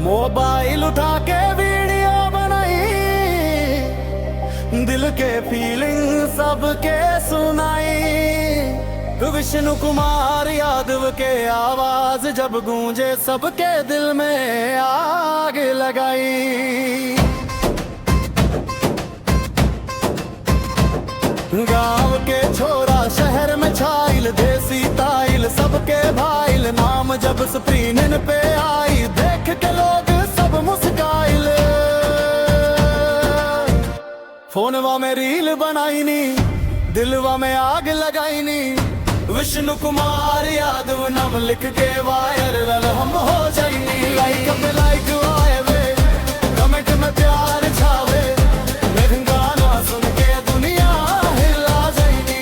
Mobile उठा के video बनाई, दिल के फीलिंग सबके सुनाई। विष्णु कुमार यादव के आवाज जब गूंजे सबके दिल में आग लगाई। गांव के छोरा शहर में छाइल, देसी ताइल सबके भाइल। नाम जब स्क्रीन पे आई, देख के लोग सब मुस्काइल। फोनवा में रील बनाई नी, दिलवा में आग लगाई नी। विष्णु कुमार यादव नाम लिख के वायरल हम हो जाइनी। लाइक पे लाइक आए वे, कमेंट में प्यार छावे, मेरे गाना सुन के दुनिया हिला जाइनी।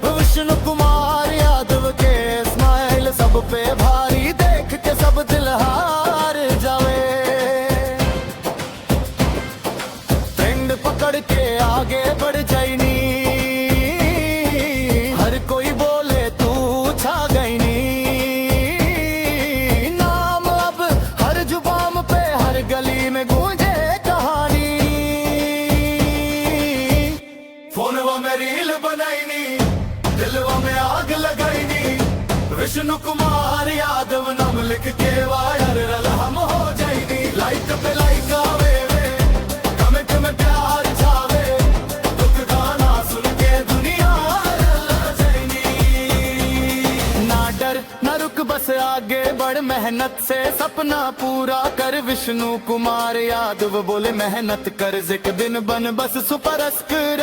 विष्णु कुमार यादव के स्माइल सब पे भारी, देख के सब दिल हार जावे। ट्रेंड पकड़ के आगे बढ़ जाइनी, हर कोई बोले तू छा गईनी। नाम अब हर जुबान पे, हर गली में गूंजे कहानी। फोनवा में रील बनाईनी, दिलवा में आग लगाईनी। विष्णु कुमार यादव नाम लिख के वायरल हम हो जाइनी। लाइक पे लाइक आवे वे, कमेंट में प्यार छावे, दुख गाना सुन के दुनिया हिला जाइनी। ना डर ना रुक बस आगे बढ़, मेहनत से सपना पूरा कर। विष्णु कुमार यादव बोले मेहनत कर, एक दिन बन बस सुपर स्टार।